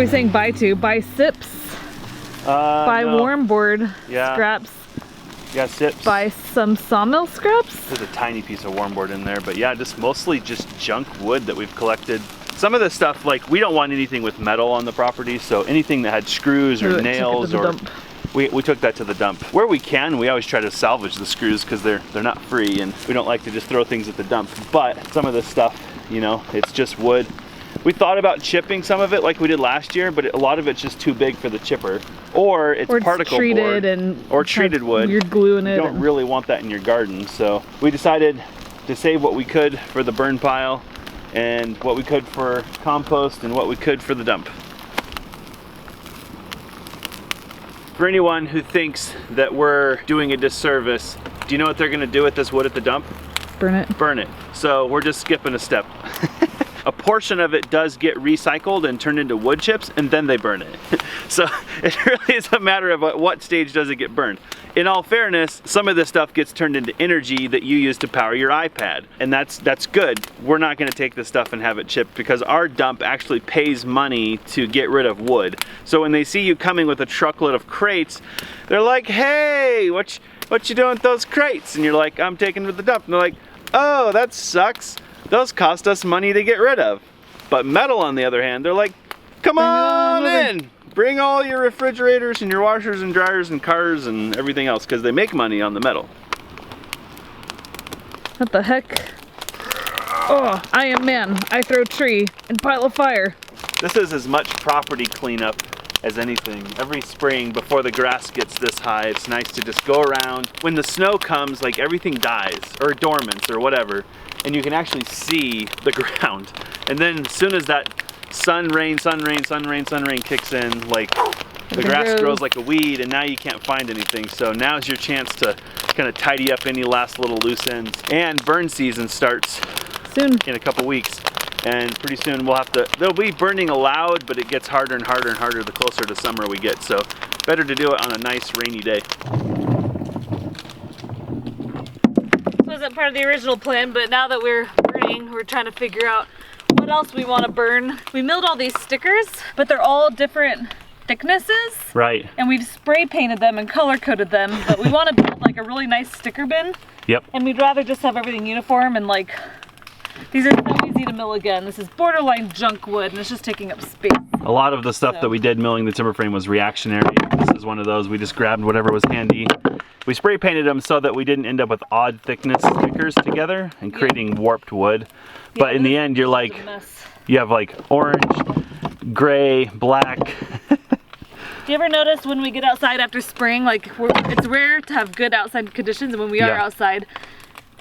we saying bye to? Buy sips? Buy no. warm board Yeah. scraps? Yeah, sips. Buy some sawmill scraps? There's a tiny piece of warm board in there, but yeah, just mostly just junk wood that we've collected. Some of the stuff, like, we don't want anything with metal on the property, so anything that had screws or nails or... We took that to the dump. Where we can, we always try to salvage the screws because they're not free, and we don't like to just throw things at the dump. But some of this stuff, you know, it's just wood. We thought about chipping some of it like we did last year, but a lot of it's just too big for the chipper. Or it's particle board or treated wood. You're gluing it. You don't really want that in your garden. So we decided to save what we could for the burn pile and what we could for compost and what we could for the dump. For anyone who thinks that we're doing a disservice, do you know what they're gonna do with this wood at the dump? Burn it. Burn it. So we're just skipping a step. A portion of it does get recycled and turned into wood chips, and then they burn it. So it really is a matter of at what stage does it get burned. In all fairness, some of this stuff gets turned into energy that you use to power your iPad, and that's good. We're not gonna take this stuff and have it chipped because our dump actually pays money to get rid of wood. So when they see you coming with a truckload of crates, they're like, hey, what you doing with those crates? And you're like, I'm taking them to the dump. And they're like, oh, that sucks. Those cost us money to get rid of. But metal, on the other hand, they're like, come on in. Bring all your refrigerators and your washers and dryers and cars and everything else, because they make money on the metal. What the heck? Oh, I am man. I throw tree and pile of fire. This is as much property cleanup as anything. Every spring before the grass gets this high, it's nice to just go around. When the snow comes, like, everything dies or dormants or whatever, and you can actually see the ground. And then as soon as that sun rain kicks in, like, the grass grows like a weed, and now you can't find anything. So now's your chance to kind of tidy up any last little loose ends. And burn season starts soon, in a couple weeks. And pretty soon we'll have to, there'll be burning allowed, but it gets harder and harder and harder the closer to summer we get. So better to do it on a nice rainy day. This wasn't part of the original plan, but now that we're burning, we're trying to figure out what else we want to burn. We milled all these stickers, but they're all different thicknesses. Right. And we've spray painted them and color coded them, but we want to build like a really nice sticker bin. Yep. And we'd rather just have everything uniform, and like, these are so easy to mill again. This is borderline junk wood, and it's just taking up space. A lot of the stuff that we did milling the timber frame was reactionary. This is one of those. We just grabbed whatever was handy. We spray painted them so that we didn't end up with odd thickness stickers together and creating warped wood. But in the end, you're like, you have like orange, gray, black. Do you ever notice when we get outside after spring, like, it's rare to have good outside conditions, and when we are outside,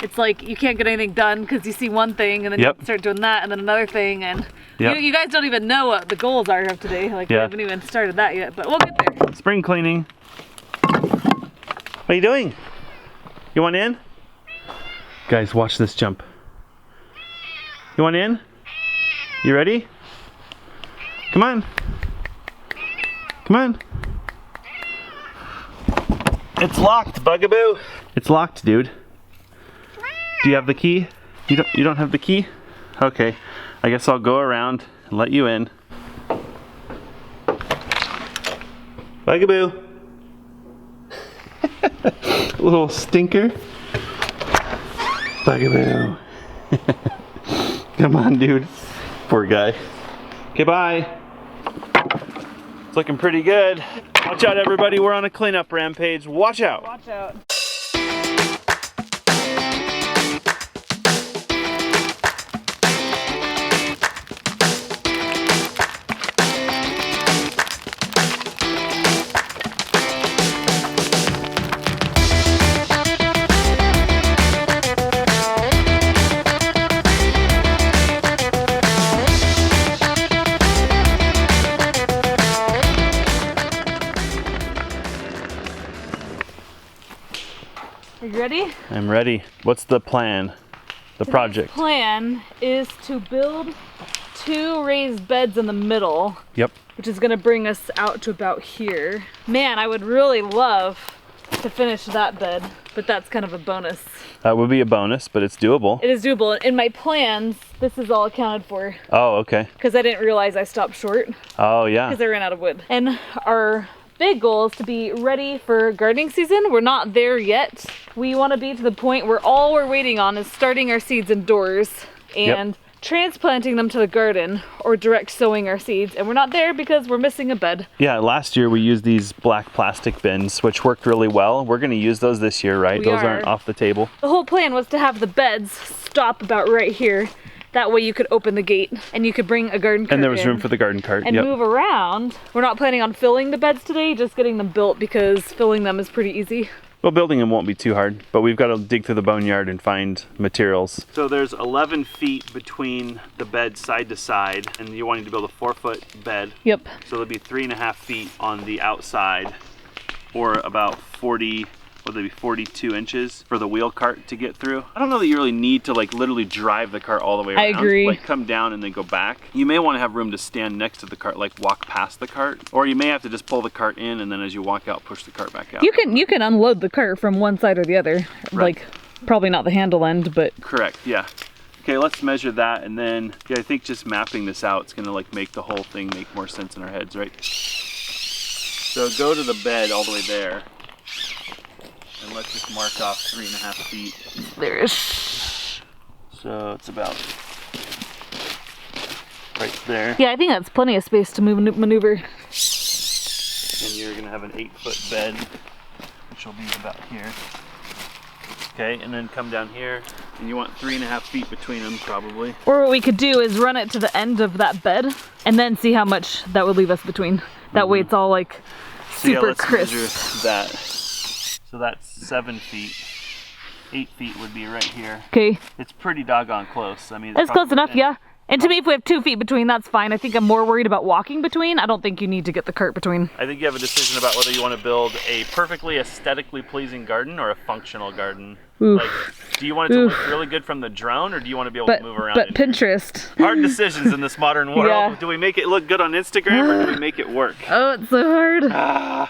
it's like you can't get anything done because you see one thing and then you start doing that and then another thing, and you guys don't even know what the goals are of today. Like, we haven't even started that yet, but we'll get there. Spring cleaning. What are you doing? You want in? Guys, watch this jump. You want in? You ready? Come on. Come on. It's locked, Bugaboo. It's locked, dude. Do you have the key? You don't have the key? Okay. I guess I'll go around and let you in. Bugaboo. Little stinker. Bugaboo. Come on, dude. Poor guy. Okay, bye. It's looking pretty good. Watch out, everybody. We're on a cleanup rampage. Watch out. Watch out. Are you ready? I'm ready. What's the plan? The project? The plan is to build 2 raised beds in the middle. Yep. Which is gonna bring us out to about here. Man, I would really love to finish that bed, but that's kind of a bonus. That would be a bonus, but it's doable. It is doable. In my plans, this is all accounted for. Oh, okay. Because I didn't realize I stopped short. Oh, yeah. Because I ran out of wood. And our big goal is to be ready for gardening season. We're not there yet. We want to be to the point where all we're waiting on is starting our seeds indoors and transplanting them to the garden or direct sowing our seeds. And we're not there because we're missing a bed. Yeah, last year we used these black plastic bins, which worked really well. We're going to use those this year, right? Those aren't off the table. The whole plan was to have the beds stop about right here. That way you could open the gate and you could bring a garden cart and there was room for the garden cart. And move around. We're not planning on filling the beds today, just getting them built because filling them is pretty easy. Well, building them won't be too hard, but we've got to dig through the boneyard and find materials. So there's 11 feet between the beds side to side, and you're wanting to build a 4-foot bed. Yep. So there'll be 3.5 feet on the outside, or about 42 inches for the wheel cart to get through. I don't know that you really need to like literally drive the cart all the way around. I agree. Like come down and then go back. You may want to have room to stand next to the cart, like walk past the cart, or you may have to just pull the cart in and then as you walk out, push the cart back out. You can unload the cart from one side or the other. Right. Like probably not the handle end, but. Correct, yeah. Okay, let's measure that, and then I think just mapping this out is gonna like make the whole thing make more sense in our heads, right? So go to the bed all the way there. And let's just mark off 3.5 feet. There's. So it's about right there. Yeah, I think that's plenty of space to maneuver. And you're gonna have an 8-foot bed, which will be about here. Okay, and then come down here, and you want 3.5 feet between them, probably. Or what we could do is run it to the end of that bed, and then see how much that would leave us between. That way it's all like super crisp. Measure that. So that's 7 feet. 8 feet would be right here. Okay. It's pretty doggone close. I mean, it's close enough, yeah. And to me, if we have 2 feet between, that's fine. I think I'm more worried about walking between. I don't think you need to get the cart between. I think you have a decision about whether you want to build a perfectly aesthetically pleasing garden or a functional garden. Oof. Like, do you want it to look really good from the drone, or do you want to be able to move around? But Pinterest. Hard decisions in this modern world. Yeah. Do we make it look good on Instagram, or do we make it work? Oh, it's so hard.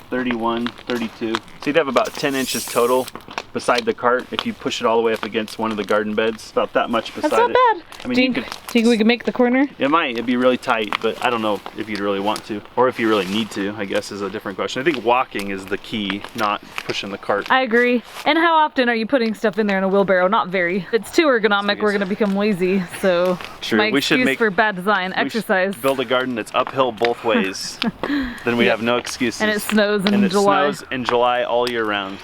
31, 32. So you'd have about 10 inches total beside the cart if you push it all the way up against one of the garden beds. About that much beside it. That's not bad. I mean, do you think we could make the corner? It might. It'd be really tight, but I don't know if you'd really want to. Or if you really need to, I guess, is a different question. I think walking is the key, not pushing the cart. I agree. And how often are you putting stuff in there in a wheelbarrow? Not very. If it's too ergonomic, we're going to become lazy. So True. My we should excuse make for bad design, exercise. Build a garden that's uphill both ways. Then we have no excuses. And it snows in July. It snows in July all year round.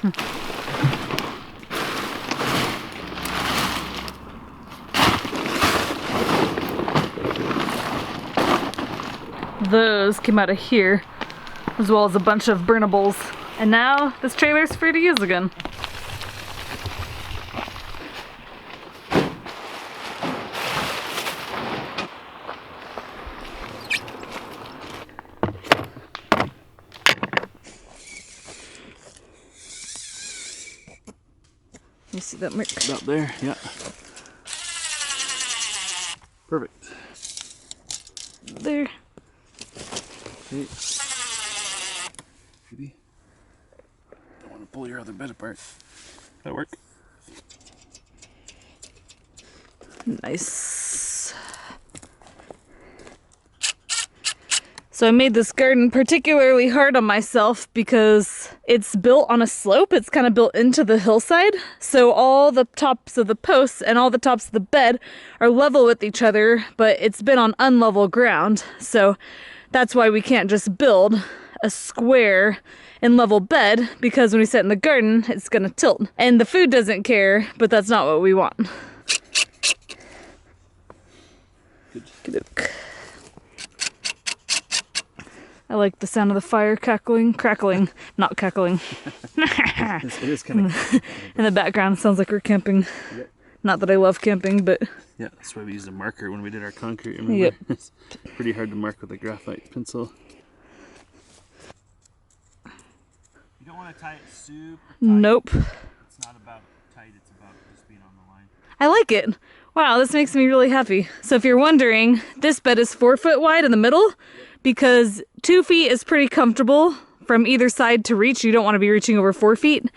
Those came out of here, as well as a bunch of burnables. And now this trailer's free to use again. You see that mark? About there, yeah. Perfect. There. Okay. Maybe. Don't want to pull your other bed apart. That work? Nice. So I made this garden particularly hard on myself because it's built on a slope. It's kind of built into the hillside. So all the tops of the posts and all the tops of the bed are level with each other, but it's been on unlevel ground. So that's why we can't just build a square and level bed, because when we set in the garden, it's gonna tilt. And the food doesn't care, but that's not what we want. Good. I like the sound of the fire crackling, not cackling. It is kind of in the background, sounds like we're camping. Yep. Not that I love camping, but... Yeah, that's why we used a marker when we did our concrete, remember? Yep. It's pretty hard to mark with a graphite pencil. You don't want to tie it super tight. Nope. It's not about tight, it's about just being on the line. I like it. Wow, this makes me really happy. So if you're wondering, this bed is 4 foot wide in the middle, because 2 feet is pretty comfortable from either side to reach. You don't want to be reaching over 4 feet.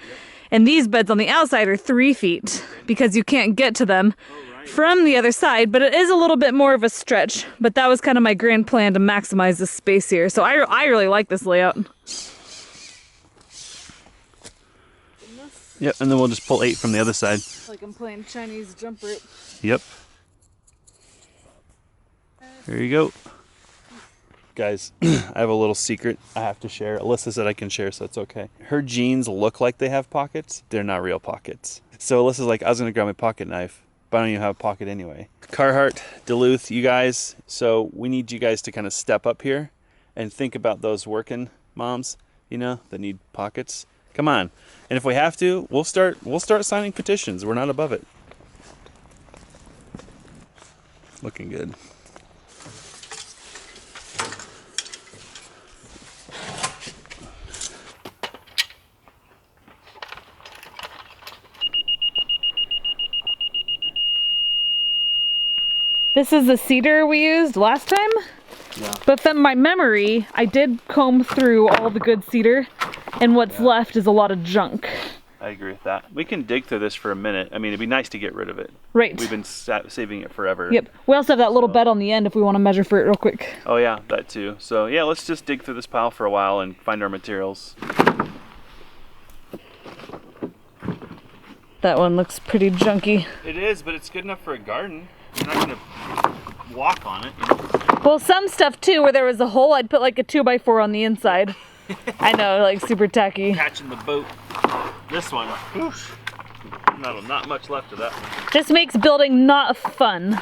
And these beds on the outside are 3 feet because you can't get to them from the other side, but it is a little bit more of a stretch. But that was kind of my grand plan to maximize the space here. So I really like this layout. Yep, and then we'll just pull 8 from the other side. Like I'm playing Chinese jump rope. Yep. Here you go. Guys, I have a little secret I have to share. Alyssa said I can share, so it's okay. Her jeans look like they have pockets. They're not real pockets. So Alyssa's like, I was gonna grab my pocket knife, but I don't even have a pocket anyway. Carhartt, Duluth, you guys. So we need you guys to kind of step up here and think about those working moms, you know, that need pockets. Come on. And if we have to, we'll start signing petitions. We're not above it. Looking good. This is the cedar we used last time. Yeah. But from my memory, I did comb through all the good cedar, and what's left is a lot of junk. I agree with that. We can dig through this for a minute. I mean, it'd be nice to get rid of it. Right. We've been saving it forever. Yep. We also have that little bed on the end if we want to measure for it real quick. Oh yeah, that too. So yeah, let's just dig through this pile for a while and find our materials. That one looks pretty junky. It is, but it's good enough for a garden. You're not gonna walk on it, you know? Well, some stuff too, where there was a hole, I'd put like a 2x4 on the inside. I know, like super tacky. Catching the boat. This one, oof, not much left of that one. Just makes building not fun.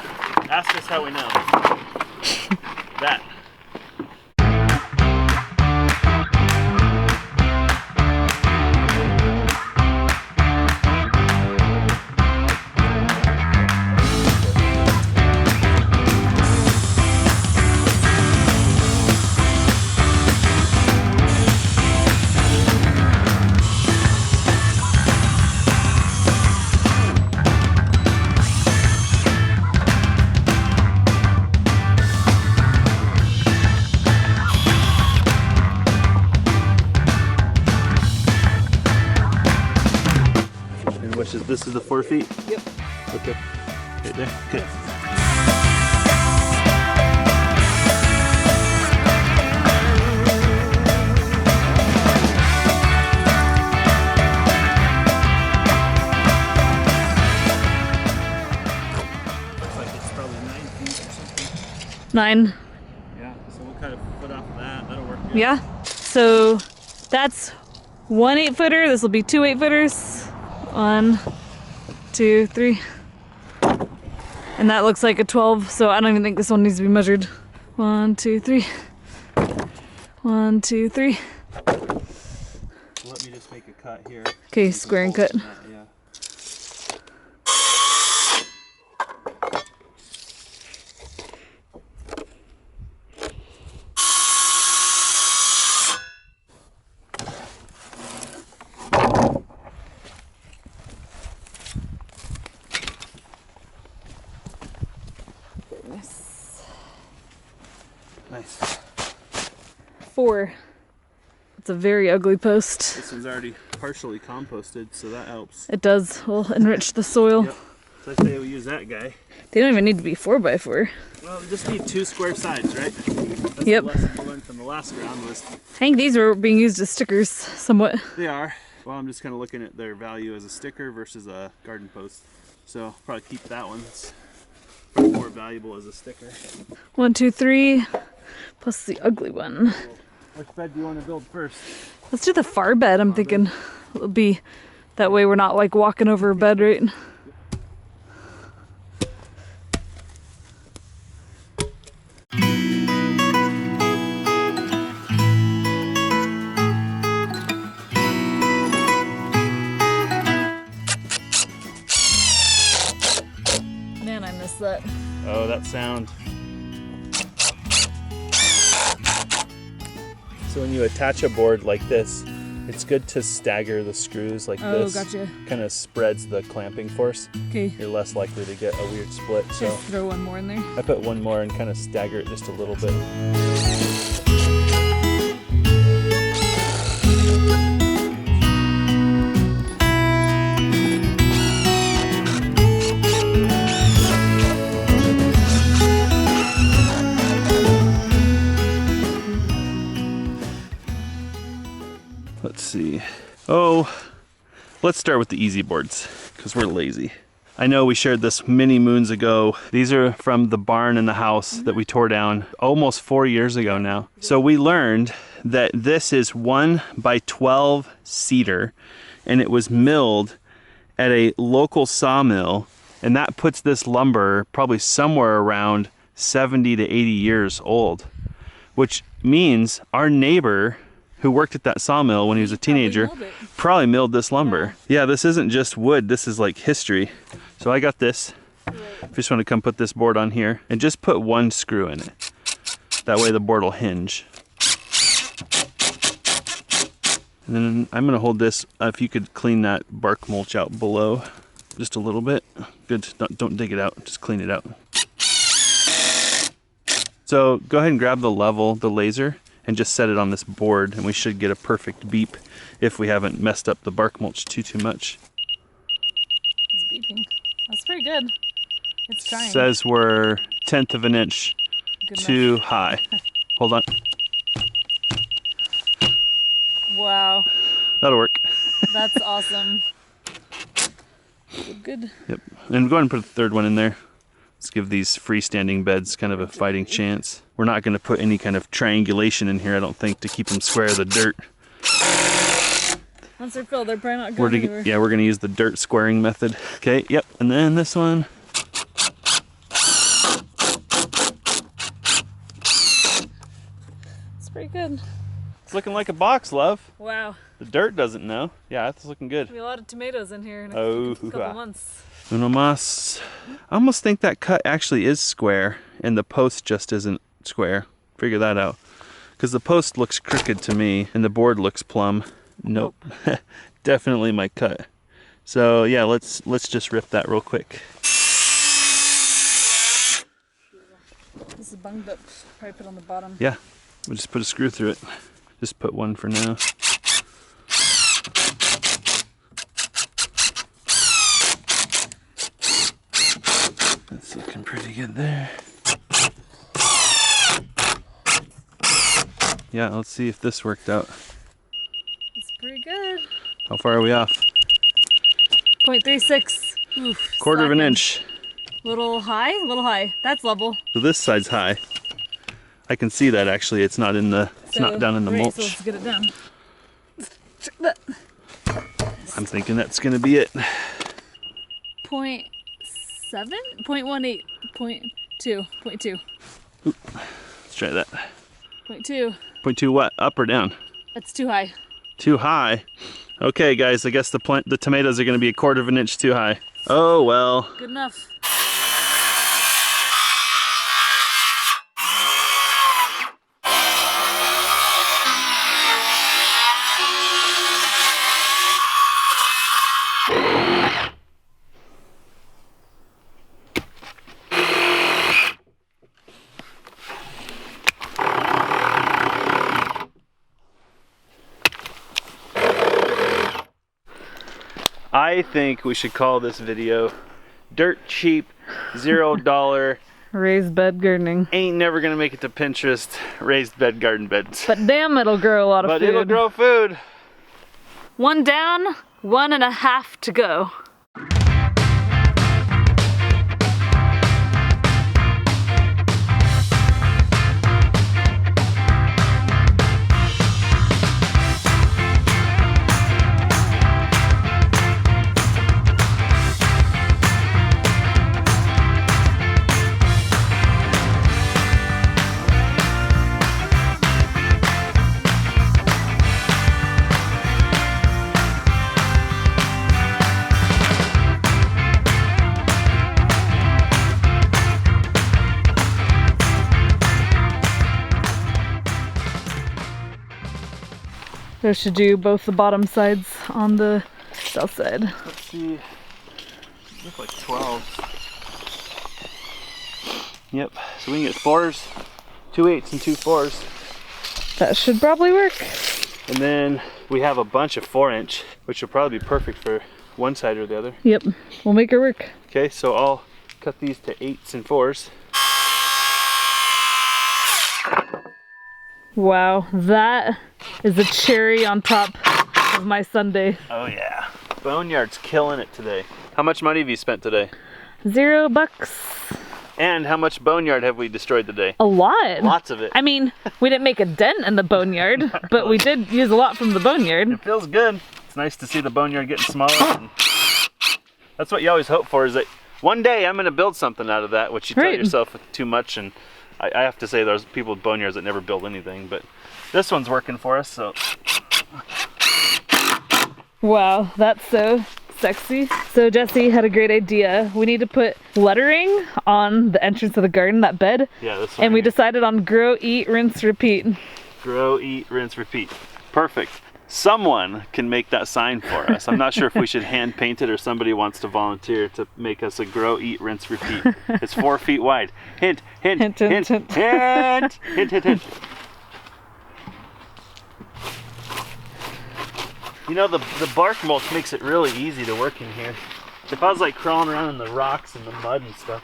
Ask us how we know. That. This is the 4 feet? Yep. Okay. Right there. Okay. Looks like it's probably 9 feet or something. 9. Yeah, so we'll cut a foot off of that. That'll work good. Yeah. So that's 1 8-footer. This will be 2 8-footers. 1, 2, 3. And that looks like a 12, so I don't even think this one needs to be measured. 1, 2, 3. 1, 2, 3. Let me just make a cut here. Okay, square and cut. Yeah. Nice. 4. It's a very ugly post. This one's already partially composted, so that helps. It does. We'll enrich the soil. Yep. So I say we use that guy. They don't even need to be 4x4. Well, we just need 2 square sides, right? That's Yep. the lesson we learned from the last round was. I think these were being used as stickers somewhat. They are. Well, I'm just kind of looking at their value as a sticker versus a garden post. So probably keep that one. It's probably more valuable as a sticker. 1, 2, 3. Plus the ugly one. Which bed do you want to build first? Let's do the far bed, I'm thinking. It'll be, that way we're not like walking over a bed, right? Man, I missed that. Oh, that sound. So when you attach a board like this, It's good to stagger the screws like Oh, this. gotcha. Kind of spreads the clamping force. Okay. You're less likely to get a weird split. So Just throw one more in there. I put one more and kind of stagger it just a little bit. Let's see. Oh, let's start with the easy boards because we're lazy. I know we shared this many moons ago. These are from the barn in the house that we tore down almost 4 years ago now. So we learned that this is 1x12 cedar, and it was milled at a local sawmill, and that puts this lumber probably somewhere around 70 to 80 years old, which means our neighbor who worked at that sawmill when he was a teenager probably milled this lumber. Yeah, this isn't just wood, this is like history. So I got this. If you just want to come put this board on here and just put one screw in it. That way the board will hinge. And then I'm gonna hold this, if you could clean that bark mulch out below just a little bit. Good, don't dig it out, just clean it out. So go ahead and grab the level, the laser, and just set it on this board, and we should get a perfect beep if we haven't messed up the bark mulch too much. It's beeping. That's pretty good. It's trying. Says we're 1/10 of an inch too high. Hold on. Wow. That'll work. That's awesome. Good. Yep. And go ahead and put a third one in there. Let's give these freestanding beds kind of a fighting chance. We're not going to put any kind of triangulation in here, I don't think, to keep them square of the dirt. Once they're filled, they're probably not going anywhere. Yeah, we're going to use the dirt squaring method. Okay, yep. And then this one. It's pretty good. It's looking like a box, love. Wow. The dirt doesn't know. Yeah, that's looking good. There'll be a lot of tomatoes in here in a couple months. Uno mas. I almost think that cut actually is square and the post just isn't square. Figure that out. Because the post looks crooked to me and the board looks plumb. Nope. Definitely my cut. So yeah, let's just rip that real quick. This is bunged up. Probably put on the bottom. Yeah, we'll just put a screw through it. Just put one for now. That's looking pretty good there. Yeah, let's see if this worked out. It's pretty good. How far are we off? 0.36. Oof, Quarter of an slacking. inch. Little high? Little high. That's level. So this side's high. I can see that actually. It's not in the. It's not down in the mulch. So let's get it down. Check that. I'm thinking that's gonna be it. 0.7? 0.18. 0.2. 0.2. Let's try that. 0.2. 0.2 what? Up or down? That's too high. Too high. Okay, guys. I guess the tomatoes are gonna be a quarter of an inch too high. Oh well. Good enough. I think we should call this video dirt cheap, $0, Raised bed gardening. ain't never gonna make it to Pinterest, raised bed garden beds. But damn, it'll grow a lot of But food. it'll grow food. 1 down, 1.5 to go. So I should do both the bottom sides on the south side. Let's see. Look like 12. Yep. So we can get 4s, 2 8s and 2 4s. That should probably work. And then we have a bunch of 4-inch, which will probably be perfect for one side or the other. Yep, we'll make it work. Okay, so I'll cut these to 8s and 4s. Wow, that is a cherry on top of my Sunday. Oh yeah. Boneyard's killing it today. How much money have you spent today? $0. And how much boneyard have we destroyed today? A lot. Lots of it. I mean, we didn't make a dent in the boneyard, but we did use a lot from the boneyard. It feels good. It's nice to see the boneyard getting smaller. And that's what you always hope for, is that one day I'm going to build something out of that, which you tell yourself too much. And I have to say, there's people with boneyards that never build anything, but this one's working for us, so. Wow, that's so sexy. So Jesse had a great idea. We need to put lettering on the entrance of the garden, that bed. Yeah, this one. And we decided on grow, eat, rinse, repeat. Grow, eat, rinse, repeat. Perfect. Someone can make that sign for us. I'm not sure if we should hand paint it or somebody wants to volunteer to make us a grow, eat, rinse, repeat. It's 4 feet wide. Hint, hint, hint, hint, hint, hint, hint, hint, hint. You know, the bark mulch makes it really easy to work in here. If I was like crawling around in the rocks and the mud and stuff,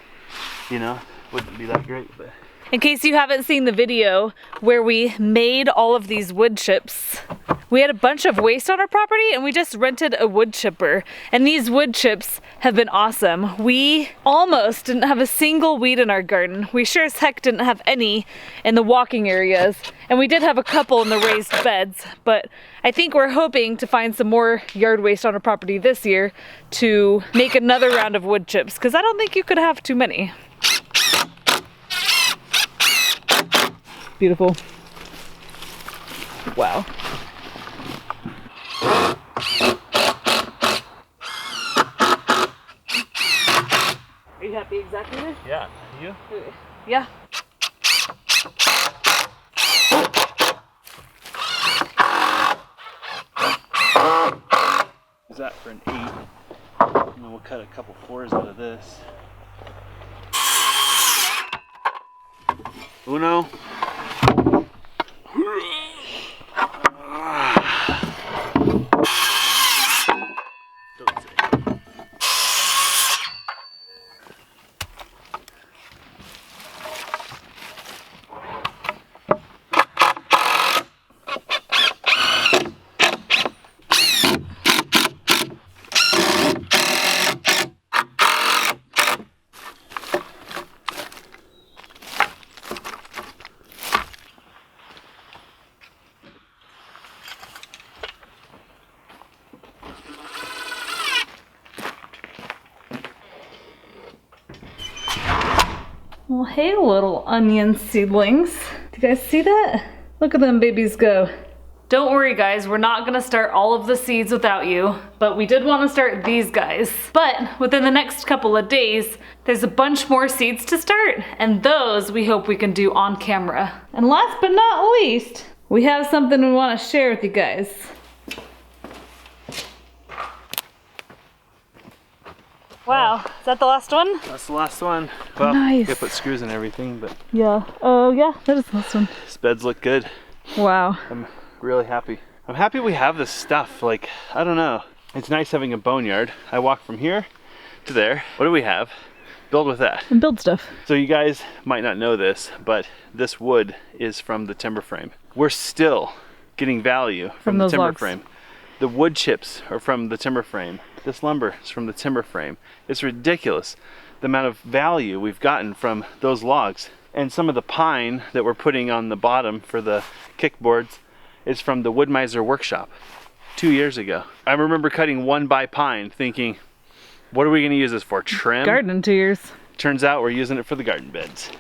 you know, wouldn't be that great. But in case you haven't seen the video where we made all of these wood chips, we had a bunch of waste on our property and we just rented a wood chipper. And these wood chips have been awesome. We almost didn't have a single weed in our garden. We sure as heck didn't have any in the walking areas. And we did have a couple in the raised beds, but I think we're hoping to find some more yard waste on our property this year to make another round of wood chips, because I don't think you could have too many. Beautiful. Wow. Are you happy exactly there? yeah, you? Yeah. Is that for an 8? And then we'll cut a couple 4s out of this. Uno. Don't say. Well, hey little onion seedlings. Do you guys see that? Look at them babies go. Don't worry guys, we're not gonna start all of the seeds without you, but we did want to start these guys. But within the next couple of days, there's a bunch more seeds to start, and those we hope we can do on camera. And last but not least, we have something we want to share with you guys. Wow, is that the last one? That's the last one. Well, nice. you put screws and everything, but Yeah. Oh yeah, that is the last one. these beds look good. Wow. I'm really happy. I'm happy we have this stuff. Like, I don't know. It's nice having a boneyard. I walk from here to there. What do we have? Build with that. And build stuff. So you guys might not know this, but this wood is from the timber frame. We're still getting value from the those timber logs. frame. The wood chips are from the timber frame. This lumber is from the timber frame. It's ridiculous the amount of value we've gotten from those logs. And some of the pine that we're putting on the bottom for the kickboards is from the Woodmiser workshop 2 years ago. I remember cutting 1x pine thinking, what are we gonna use this for, trim? Garden in 2 years. Turns out we're using it for the garden beds.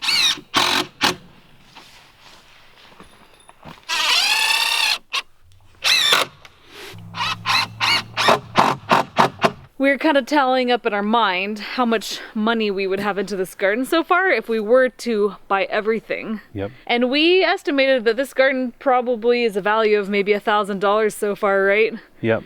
we were kind of tallying up in our mind how much money we would have into this garden so far if we were to buy everything. Yep. And we estimated that this garden probably is a value of maybe $1,000 so far, right? Yep.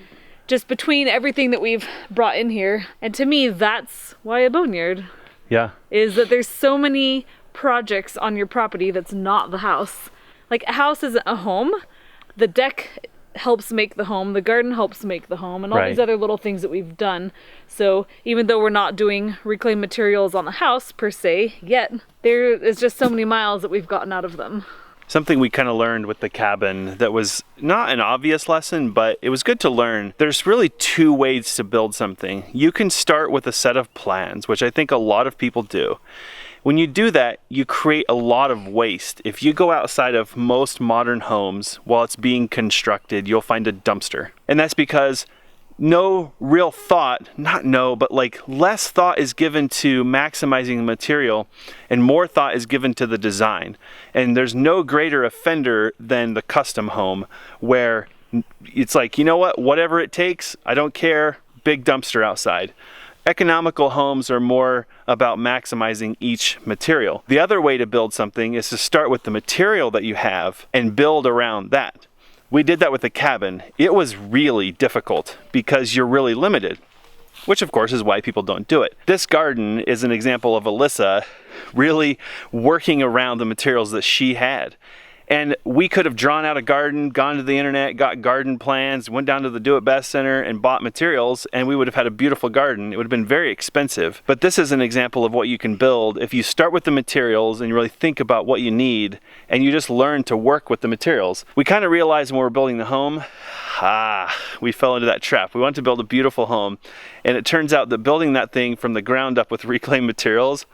Just between everything that we've brought in here. And to me, that's why a boneyard. Yeah. Is that there's so many projects on your property that's not the house. Like, a house isn't a home. The deck helps make the home, the garden helps make the home, and all these other little things that we've done. So even though we're not doing reclaimed materials on the house per se yet, there is just so many miles that we've gotten out of them. Something we kind of learned with the cabin that was not an obvious lesson, but it was good to learn. There's really two ways to build something. You can start with a set of plans, which I think a lot of people do. When you do that, you create a lot of waste. If you go outside of most modern homes while it's being constructed, you'll find a dumpster. And that's because no real thought, but like less thought is given to maximizing the material and more thought is given to the design. And there's no greater offender than the custom home where it's like, you know what, whatever it takes, I don't care, big dumpster outside. Economical homes are more about maximizing each material. The other way to build something is to start with the material that you have and build around that. We did that with the cabin. It was really difficult because you're really limited, which of course is why people don't do it. This garden is an example of Alyssa really working around the materials that she had. And we could have drawn out a garden, gone to the internet, got garden plans, went down to the Do It Best Center and bought materials, and we would have had a beautiful garden. It would have been very expensive. But this is an example of what you can build if you start with the materials and you really think about what you need, and you just learn to work with the materials. We kind of realized when we were building the home, we fell into that trap. We wanted to build a beautiful home, and it turns out that building that thing from the ground up with reclaimed materials,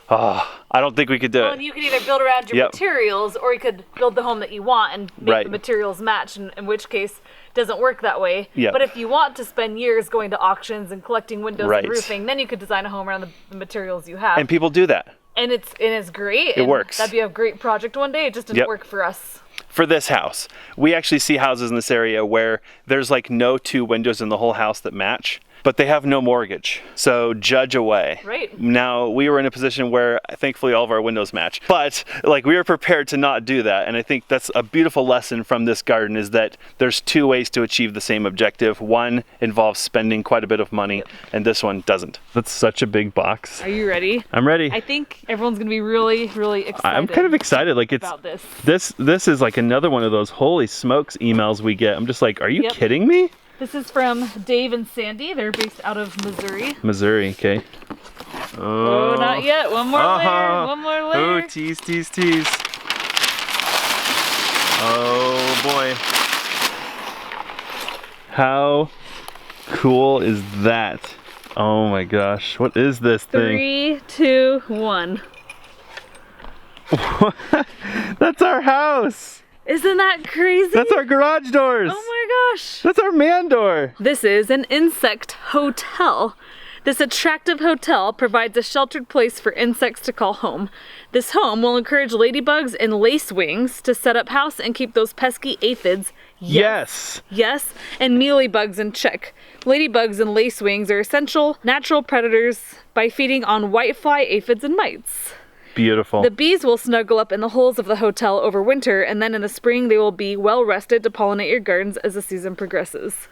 I don't think we could do it. Well, you could either build around your materials, or you could build the home that you want and make the materials match, in which case it doesn't work that way. But if you want to spend years going to auctions and collecting windows and roofing, then you could design a home around the materials you have. And people do that. And it's great. It works. That'd be a great project one day. It just didn't work for us. For this house, we actually see houses in this area where there's like no two windows in the whole house that match, but they have no mortgage. So judge away. Right. Now, we were in a position where thankfully all of our windows match, but like we were prepared to not do that. And I think that's a beautiful lesson from this garden, is that there's two ways to achieve the same objective. One involves spending quite a bit of money, and this one doesn't. That's such a big box. Are you ready? I'm ready. I think everyone's gonna be really, really excited. I'm kind of excited. Like about this. This is like another one of those holy smokes emails we get. I'm just like, are you kidding me? This is from Dave and Sandy. They're based out of Missouri. Missouri, okay. Oh, not yet. One more layer. One more layer. Oh, tease, tease, tease. Oh boy. How cool is that? Oh my gosh. What is this thing? 3, 2, 1. That's our house. Isn't that crazy? That's our garage doors. Oh my gosh. That's our man door. This is an insect hotel. This attractive hotel provides a sheltered place for insects to call home. This home will encourage ladybugs and lacewings to set up house and keep those pesky aphids, yes, and mealybugs in check. Ladybugs and lacewings are essential natural predators by feeding on whitefly aphids and mites. Beautiful. The bees will snuggle up in the holes of the hotel over winter, and then in the spring they will be well rested to pollinate your gardens as the season progresses.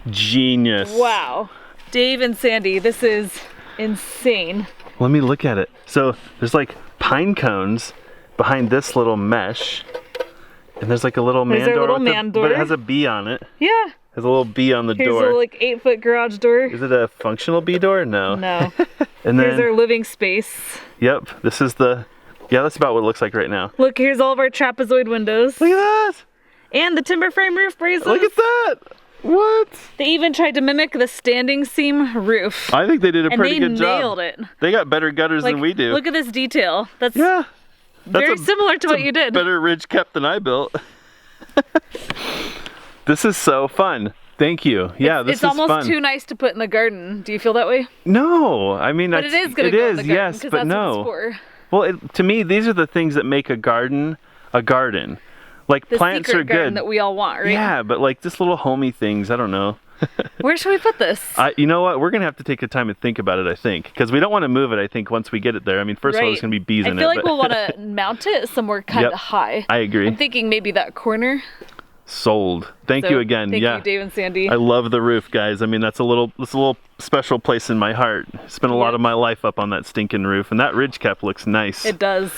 Genius. Wow. Dave and Sandy, this is insane. Let me look at it. So there's like pine cones behind this little mesh, and there's like a little man door, but it has a bee on it. Yeah. There's a little bee on the door. Here's a like 8-foot garage door. Is it a functional bee door? No. No. And here's our living space. Yep, this is that's about what it looks like right now. Look, here's all of our trapezoid windows. Look at that! And the timber frame roof braces. Look at that! What? They even tried to mimic the standing seam roof. I think they did a pretty good job. And they nailed it. They got better gutters than we do. Look at this detail. That's very similar to what you did. Better ridge kept than I built. This is so fun. Thank you. Yeah, this is fun. It's almost too nice to put in the garden. Do you feel that way? No, I mean, but it is going to go in the garden, yes, but that's no. what it's for. Well, to me, these are the things that make a garden a garden. Like the plants are garden good that we all want, right? Yeah, but like this little homey things, I don't know. Where should we put this? You know what? We're gonna have to take the time and think about it. I think because we don't want to move it. I think once we get it there. I mean, first of all, there's gonna be bees in it. I feel like we'll want to mount it somewhere kind of high. I agree. I'm thinking maybe that corner. Sold. Thank you again. Thank you, Dave and Sandy. I love the roof, guys. I mean, that's a little special place in my heart. Spent a lot of my life up on that stinking roof, and that ridge cap looks nice. It does.